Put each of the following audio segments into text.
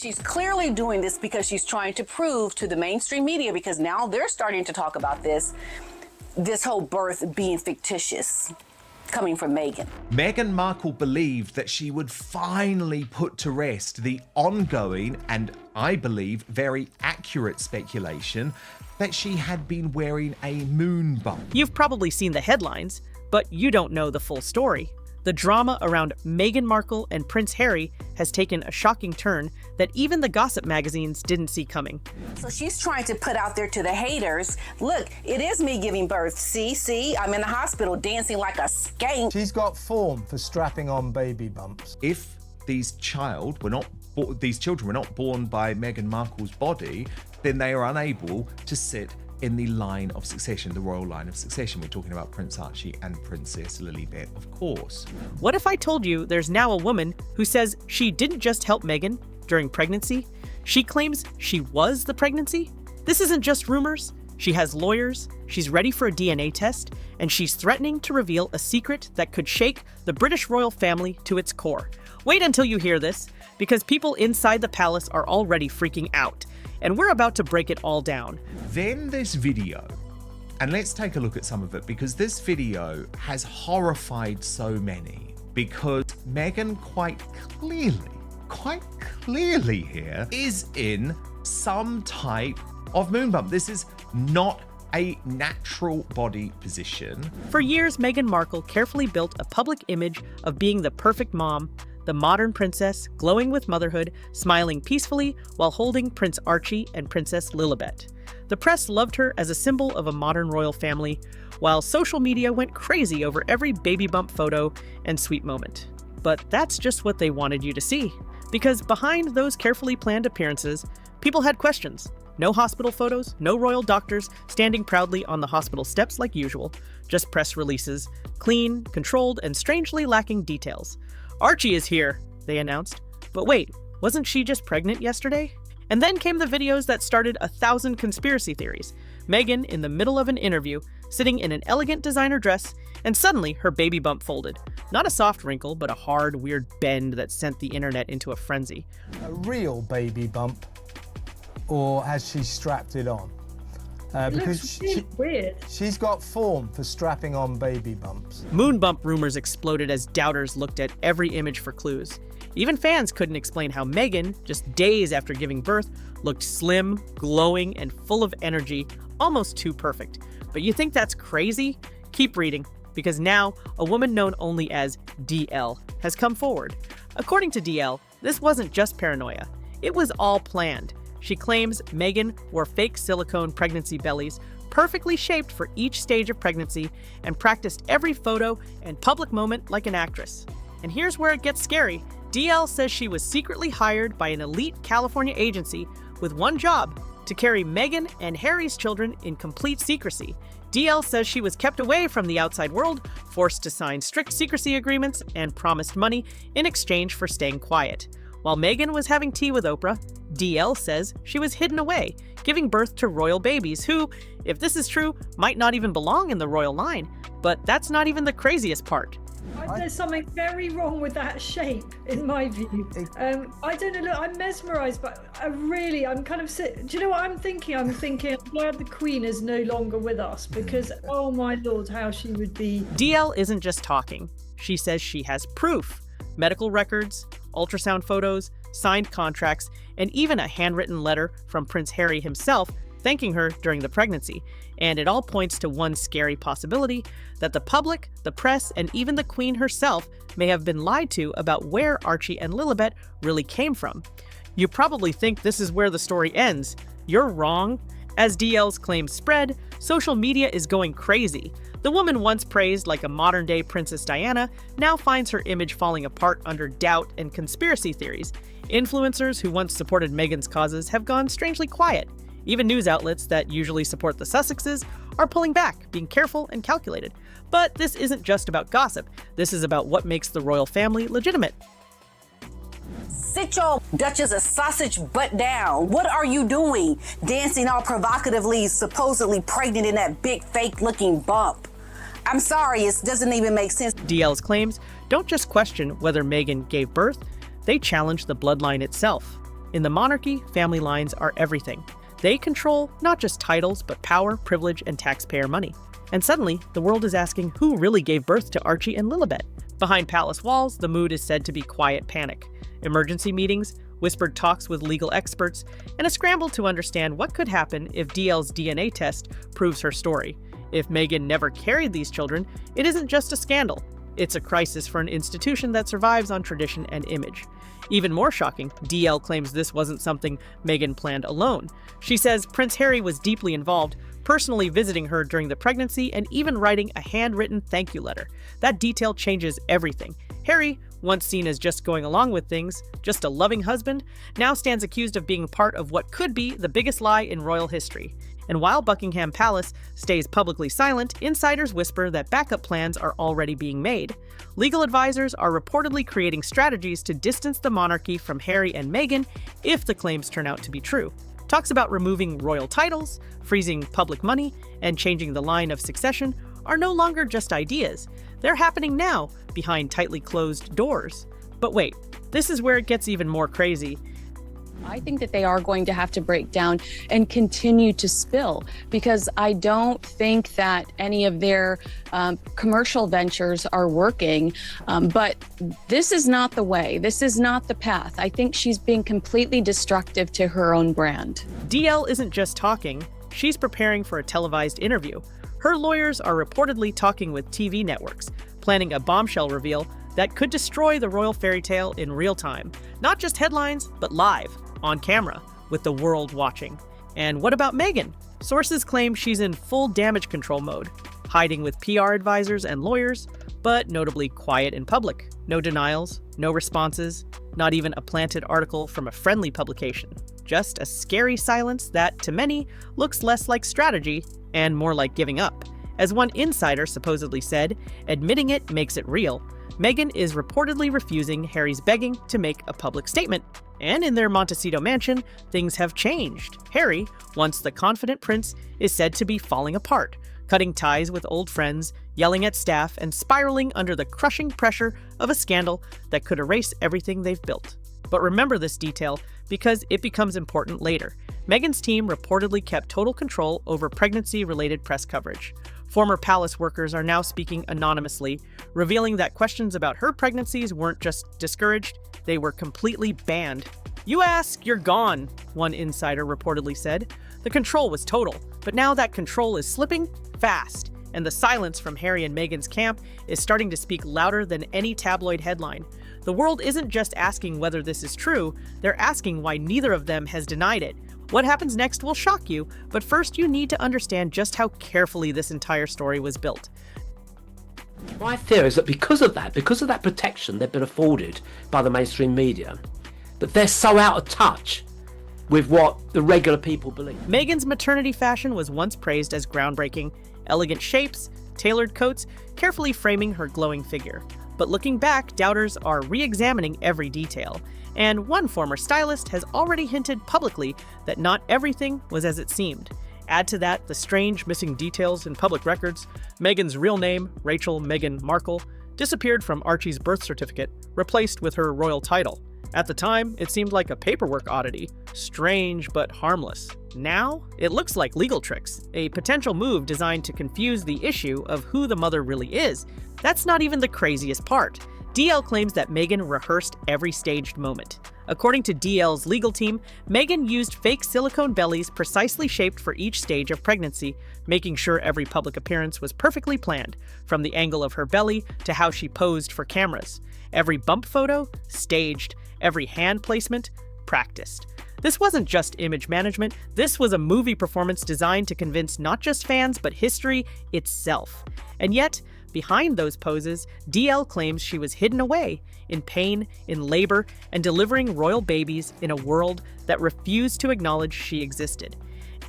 She's clearly doing this because she's trying to prove to the mainstream media, because now they're starting to talk about this whole birth being fictitious, coming from Meghan. Meghan Markle believed that she would finally put to rest the ongoing and, I believe, very accurate speculation that she had been wearing a moon bump. You've probably seen the headlines, but you don't know the full story. The drama around Meghan Markle and Prince Harry has taken a shocking turn that even the gossip magazines didn't see coming. So she's trying to put out there to the haters, look, it is me giving birth. See, I'm in the hospital dancing like a skank. She's got form for strapping on baby bumps. If these children were not born by Meghan Markle's body, then they are unable to sit in the line of succession, the royal line of succession. We're talking about Prince Archie and Princess Lilibet, of course. What if I told you there's now a woman who says she didn't just help Meghan during pregnancy? She claims she was the pregnancy? This isn't just rumors. She has lawyers, she's ready for a DNA test, and she's threatening to reveal a secret that could shake the British royal family to its core. Wait until you hear this, because people inside the palace are already freaking out, and we're about to break it all down. Then this video, and let's take a look at some of it, because this video has horrified so many, because Meghan quite clearly here is in some type of moon bump. This is not a natural body position. For years, Meghan Markle carefully built a public image of being the perfect mom, the modern princess, glowing with motherhood, smiling peacefully while holding Prince Archie and Princess Lilibet. The press loved her as a symbol of a modern royal family, while social media went crazy over every baby bump photo and sweet moment. But that's just what they wanted you to see, because behind those carefully planned appearances, people had questions. No hospital photos, no royal doctors standing proudly on the hospital steps like usual, just press releases, clean, controlled, and strangely lacking details. Archie is here, they announced. But wait, wasn't she just pregnant yesterday? And then came the videos that started 1,000 conspiracy theories. Meghan in the middle of an interview, sitting in an elegant designer dress, and suddenly her baby bump folded. Not a soft wrinkle, but a hard, weird bend that sent the internet into a frenzy. A real baby bump, or has she strapped it on? Because weird. She's got form for strapping on baby bumps. Moon bump rumors exploded as doubters looked at every image for clues. Even fans couldn't explain how Meghan, just days after giving birth, looked slim, glowing, and full of energy, almost too perfect. But you think that's crazy? Keep reading, because now a woman known only as DL has come forward. According to DL, this wasn't just paranoia. It was all planned. She claims Meghan wore fake silicone pregnancy bellies, perfectly shaped for each stage of pregnancy, and practiced every photo and public moment like an actress. And here's where it gets scary. DL says she was secretly hired by an elite California agency with one job: to carry Meghan and Harry's children in complete secrecy. DL says she was kept away from the outside world, forced to sign strict secrecy agreements, and promised money in exchange for staying quiet. While Meghan was having tea with Oprah, DL says she was hidden away, giving birth to royal babies who, if this is true, might not even belong in the royal line. But that's not even the craziest part. There's something very wrong with that shape, in my view. I don't know, look, I'm mesmerised, but I'm kind of sick. Do you know what I'm thinking? I'm glad the Queen is no longer with us, because, oh my Lord, how she would be. DL isn't just talking. She says she has proof. Medical records, ultrasound photos, signed contracts, and even a handwritten letter from Prince Harry himself thanking her during the pregnancy. And it all points to one scary possibility: that the public, the press, and even the Queen herself may have been lied to about where Archie and Lilibet really came from. You probably think this is where the story ends. You're wrong. As DL's claims spread, social media is going crazy. The woman once praised like a modern-day Princess Diana now finds her image falling apart under doubt and conspiracy theories. Influencers who once supported Meghan's causes have gone strangely quiet. Even news outlets that usually support the Sussexes are pulling back, being careful and calculated. But this isn't just about gossip. This is about what makes the royal family legitimate. Sit your Duchess of Sausage butt down. What are you doing? Dancing all provocatively, supposedly pregnant in that big fake-looking bump. I'm sorry, it doesn't even make sense. DL's claims don't just question whether Meghan gave birth, they challenge the bloodline itself. In the monarchy, family lines are everything. They control not just titles, but power, privilege, and taxpayer money. And suddenly, the world is asking who really gave birth to Archie and Lilibet. Behind palace walls, the mood is said to be quiet panic. Emergency meetings, whispered talks with legal experts, and a scramble to understand what could happen if DL's DNA test proves her story. If Meghan never carried these children, it isn't just a scandal. It's a crisis for an institution that survives on tradition and image. Even more shocking, DL claims this wasn't something Meghan planned alone. She says Prince Harry was deeply involved, personally visiting her during the pregnancy and even writing a handwritten thank you letter. That detail changes everything. Harry, once seen as just going along with things, just a loving husband, now stands accused of being part of what could be the biggest lie in royal history. And while Buckingham Palace stays publicly silent, insiders whisper that backup plans are already being made. Legal advisors are reportedly creating strategies to distance the monarchy from Harry and Meghan if the claims turn out to be true. Talks about removing royal titles, freezing public money, and changing the line of succession are no longer just ideas. They're happening now, behind tightly closed doors. But wait, this is where it gets even more crazy. I think that they are going to have to break down and continue to spill, because I don't think that any of their commercial ventures are working. But this is not the way. This is not the path. I think she's being completely destructive to her own brand. DL isn't just talking, she's preparing for a televised interview. Her lawyers are reportedly talking with TV networks, planning a bombshell reveal that could destroy the royal fairy tale in real time. Not just headlines, but live, on camera, with the world watching. And what about Meghan? Sources claim she's in full damage control mode, hiding with PR advisors and lawyers, but notably quiet in public. No denials, no responses, not even a planted article from a friendly publication. Just a scary silence that, to many, looks less like strategy and more like giving up. As one insider supposedly said, admitting it makes it real. Meghan is reportedly refusing Harry's begging to make a public statement. And in their Montecito mansion, things have changed. Harry, once the confident prince, is said to be falling apart, cutting ties with old friends, yelling at staff, and spiraling under the crushing pressure of a scandal that could erase everything they've built. But remember this detail because it becomes important later. Meghan's team reportedly kept total control over pregnancy-related press coverage. Former palace workers are now speaking anonymously, revealing that questions about her pregnancies weren't just discouraged, they were completely banned. "You ask, you're gone," one insider reportedly said. The control was total, but now that control is slipping fast, and the silence from Harry and Meghan's camp is starting to speak louder than any tabloid headline. The world isn't just asking whether this is true, they're asking why neither of them has denied it. What happens next will shock you, but first you need to understand just how carefully this entire story was built. My theory is that because of that protection they've been afforded by the mainstream media, that they're so out of touch with what the regular people believe. Meghan's maternity fashion was once praised as groundbreaking, elegant shapes, tailored coats, carefully framing her glowing figure. But looking back, doubters are re-examining every detail. And one former stylist has already hinted publicly that not everything was as it seemed. Add to that the strange missing details in public records. Meghan's real name, Rachel Meghan Markle, disappeared from Archie's birth certificate, replaced with her royal title. At the time, it seemed like a paperwork oddity, strange but harmless. Now, it looks like legal tricks, a potential move designed to confuse the issue of who the mother really is. That's not even the craziest part. DL claims that Meghan rehearsed every staged moment. According to DL's legal team, Meghan used fake silicone bellies precisely shaped for each stage of pregnancy, making sure every public appearance was perfectly planned, from the angle of her belly to how she posed for cameras. Every bump photo, staged. Every hand placement, practiced. This wasn't just image management, this was a movie performance designed to convince not just fans, but history itself. And yet, behind those poses, DL claims she was hidden away, in pain, in labor, and delivering royal babies in a world that refused to acknowledge she existed.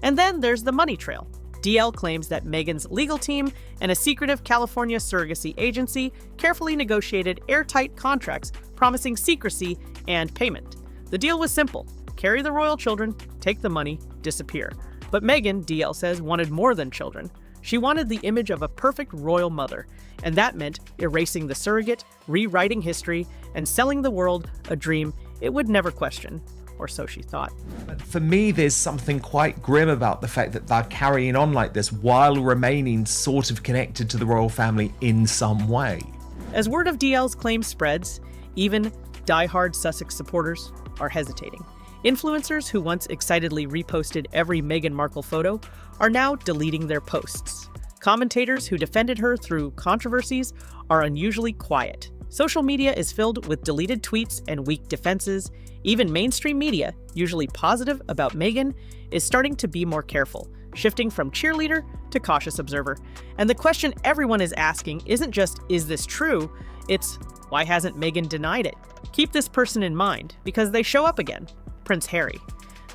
And then there's the money trail. DL claims that Meghan's legal team and a secretive California surrogacy agency carefully negotiated airtight contracts promising secrecy and payment. The deal was simple: carry the royal children, take the money, disappear. But Meghan, DL says, wanted more than children. She wanted the image of a perfect royal mother, and that meant erasing the surrogate, rewriting history, and selling the world a dream it would never question. or so she thought. For me, there's something quite grim about the fact that they're carrying on like this while remaining sort of connected to the royal family in some way. As word of DL's claims spreads, even die-hard Sussex supporters are hesitating. Influencers who once excitedly reposted every Meghan Markle photo are now deleting their posts. Commentators who defended her through controversies are unusually quiet. Social media is filled with deleted tweets and weak defenses. Even mainstream media, usually positive about Meghan, is starting to be more careful, shifting from cheerleader to cautious observer. And the question everyone is asking isn't just, is this true? It's, why hasn't Meghan denied it? Keep this person in mind, because they show up again. Prince Harry.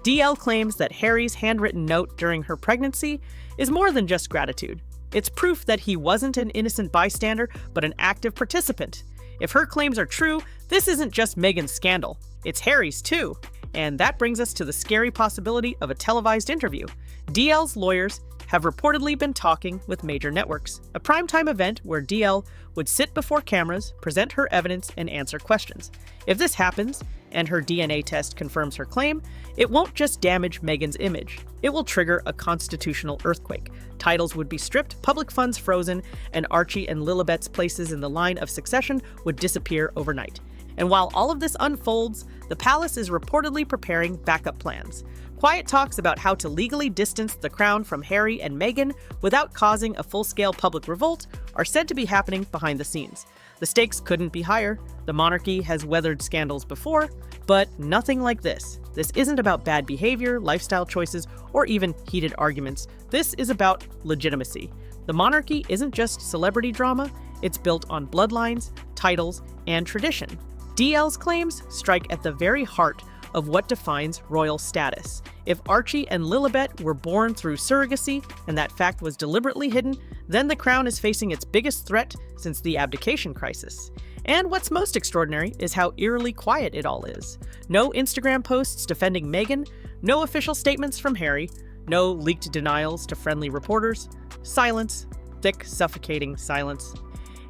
DL claims that Harry's handwritten note during her pregnancy is more than just gratitude. It's proof that he wasn't an innocent bystander, but an active participant. If her claims are true, this isn't just Meghan's scandal. It's Harry's too. And that brings us to the scary possibility of a televised interview. DL's lawyers have reportedly been talking with major networks, a primetime event where DL would sit before cameras, present her evidence, and answer questions. If this happens, and her DNA test confirms her claim, it won't just damage Meghan's image. It will trigger a constitutional earthquake. Titles would be stripped, public funds frozen, and Archie and Lilibet's places in the line of succession would disappear overnight. And while all of this unfolds, the palace is reportedly preparing backup plans. Quiet talks about how to legally distance the crown from Harry and Meghan without causing a full-scale public revolt are said to be happening behind the scenes. The stakes couldn't be higher. The monarchy has weathered scandals before, but nothing like this. This isn't about bad behavior, lifestyle choices, or even heated arguments. This is about legitimacy. The monarchy isn't just celebrity drama, it's built on bloodlines, titles, and tradition. DL's claims strike at the very heart of what defines royal status. If Archie and Lilibet were born through surrogacy, and that fact was deliberately hidden, then the crown is facing its biggest threat since the abdication crisis. And what's most extraordinary is how eerily quiet it all is. No Instagram posts defending Meghan, no official statements from Harry, no leaked denials to friendly reporters. Silence, thick, suffocating silence.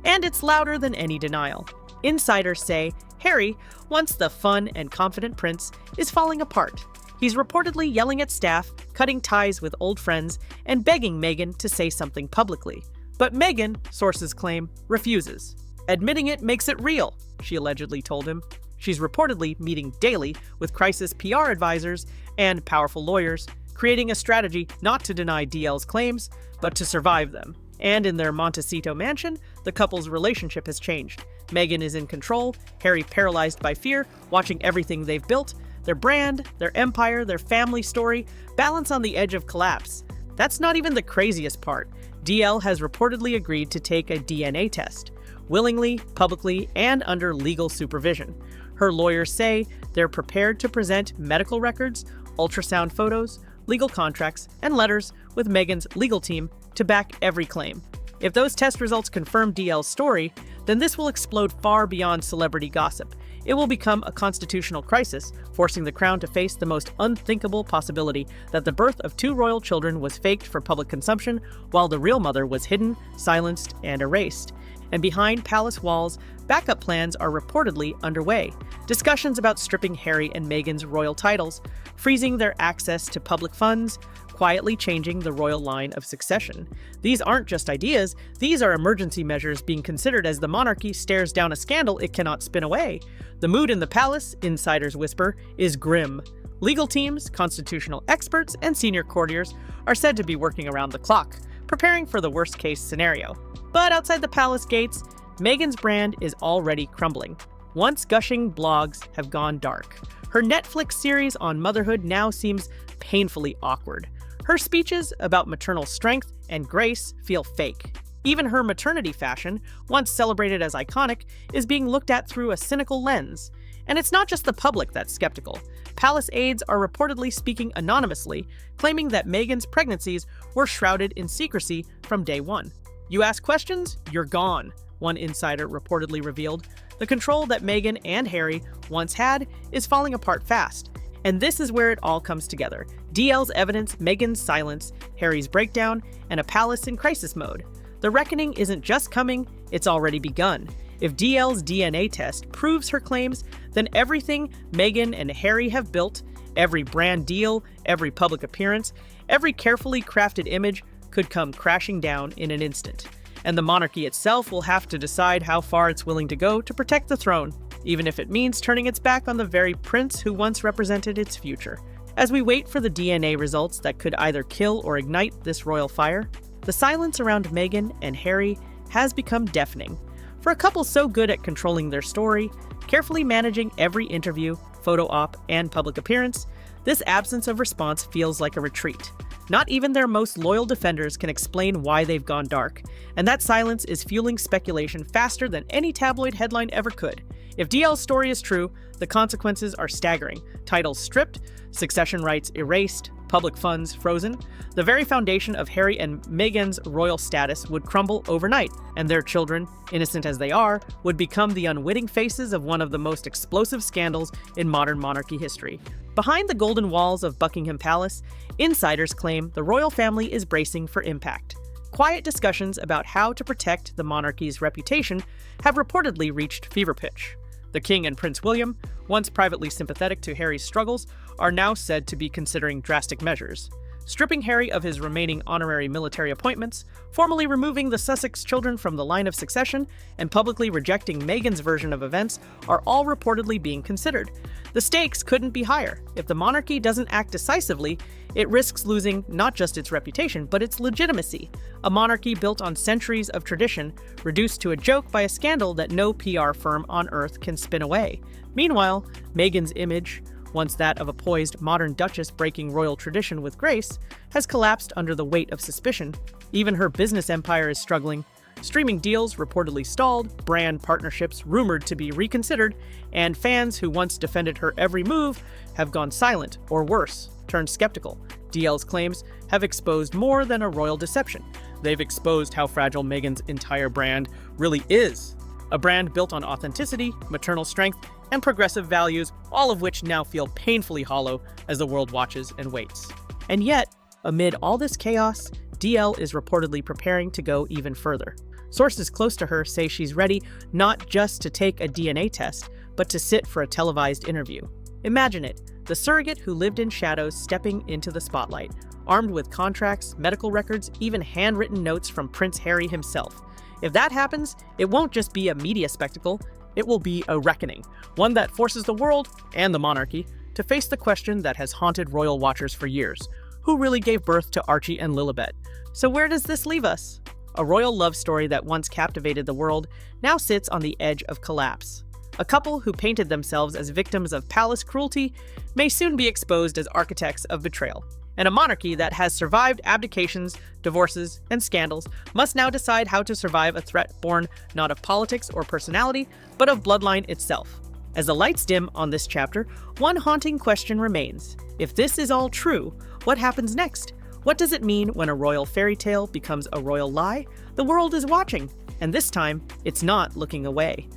And it's louder than any denial. Insiders say Harry, once the fun and confident prince, is falling apart. He's reportedly yelling at staff, cutting ties with old friends, and begging Meghan to say something publicly. But Meghan, sources claim, refuses. Admitting it makes it real, she allegedly told him. She's reportedly meeting daily with crisis PR advisors and powerful lawyers, creating a strategy not to deny DL's claims, but to survive them. And in their Montecito mansion, the couple's relationship has changed. Meghan is in control, Harry paralyzed by fear, watching everything they've built, their brand, their empire, their family story, balance on the edge of collapse. That's not even the craziest part. DL has reportedly agreed to take a DNA test, willingly, publicly, and under legal supervision. Her lawyers say they're prepared to present medical records, ultrasound photos, legal contracts, and letters with Meghan's legal team to back every claim. If those test results confirm DL's story, then this will explode far beyond celebrity gossip. It will become a constitutional crisis, forcing the crown to face the most unthinkable possibility that the birth of two royal children was faked for public consumption, while the real mother was hidden, silenced, and erased. And behind palace walls, backup plans are reportedly underway. Discussions about stripping Harry and Meghan's royal titles, freezing their access to public funds, quietly changing the royal line of succession. These aren't just ideas, these are emergency measures being considered as the monarchy stares down a scandal it cannot spin away. The mood in the palace, insiders whisper, is grim. Legal teams, constitutional experts, and senior courtiers are said to be working around the clock, preparing for the worst-case scenario. But outside the palace gates, Meghan's brand is already crumbling. Once gushing blogs have gone dark. Her Netflix series on motherhood now seems painfully awkward. Her speeches about maternal strength and grace feel fake. Even her maternity fashion, once celebrated as iconic, is being looked at through a cynical lens. And it's not just the public that's skeptical. Palace aides are reportedly speaking anonymously, claiming that Meghan's pregnancies were shrouded in secrecy from day one. You ask questions, you're gone, one insider reportedly revealed. The control that Meghan and Harry once had is falling apart fast. And this is where it all comes together. DL's evidence, Meghan's silence, Harry's breakdown, and a palace in crisis mode. The reckoning isn't just coming, it's already begun. If DL's DNA test proves her claims, then everything Meghan and Harry have built, every brand deal, every public appearance, every carefully crafted image could come crashing down in an instant. And the monarchy itself will have to decide how far it's willing to go to protect the throne, even if it means turning its back on the very prince who once represented its future. As we wait for the DNA results that could either kill or ignite this royal fire, the silence around Meghan and Harry has become deafening. For a couple so good at controlling their story, carefully managing every interview, photo op, and public appearance, this absence of response feels like a retreat. Not even their most loyal defenders can explain why they've gone dark, and that silence is fueling speculation faster than any tabloid headline ever could. If DL's story is true, the consequences are staggering. Titles stripped, succession rights erased, public funds frozen. The very foundation of Harry and Meghan's royal status would crumble overnight, and their children, innocent as they are, would become the unwitting faces of one of the most explosive scandals in modern monarchy history. Behind the golden walls of Buckingham Palace, insiders claim the royal family is bracing for impact. Quiet discussions about how to protect the monarchy's reputation have reportedly reached fever pitch. The King and Prince William, once privately sympathetic to Harry's struggles, are now said to be considering drastic measures. Stripping Harry of his remaining honorary military appointments, formally removing the Sussex children from the line of succession, and publicly rejecting Meghan's version of events are all reportedly being considered. The stakes couldn't be higher. If the monarchy doesn't act decisively, it risks losing not just its reputation, but its legitimacy. A monarchy built on centuries of tradition, reduced to a joke by a scandal that no PR firm on earth can spin away. Meanwhile, Meghan's image, once that of a poised modern duchess breaking royal tradition with grace, has collapsed under the weight of suspicion. Even her business empire is struggling. Streaming deals reportedly stalled, brand partnerships rumored to be reconsidered, and fans who once defended her every move have gone silent, or worse, turned skeptical. DL's claims have exposed more than a royal deception. They've exposed how fragile Meghan's entire brand really is. A brand built on authenticity, maternal strength, and progressive values, all of which now feel painfully hollow as the world watches and waits. And yet, amid all this chaos, DL is reportedly preparing to go even further. Sources close to her say she's ready not just to take a DNA test, but to sit for a televised interview. Imagine it, the surrogate who lived in shadows stepping into the spotlight, armed with contracts, medical records, even handwritten notes from Prince Harry himself. If that happens, it won't just be a media spectacle, it will be a reckoning, one that forces the world, and the monarchy, to face the question that has haunted royal watchers for years. Who really gave birth to Archie and Lilibet? So where does this leave us? A royal love story that once captivated the world now sits on the edge of collapse. A couple who painted themselves as victims of palace cruelty may soon be exposed as architects of betrayal. And a monarchy that has survived abdications, divorces, and scandals must now decide how to survive a threat born not of politics or personality, but of bloodline itself. As the lights dim on this chapter, one haunting question remains. If this is all true, what happens next? What does it mean when a royal fairy tale becomes a royal lie? The world is watching, and this time, it's not looking away.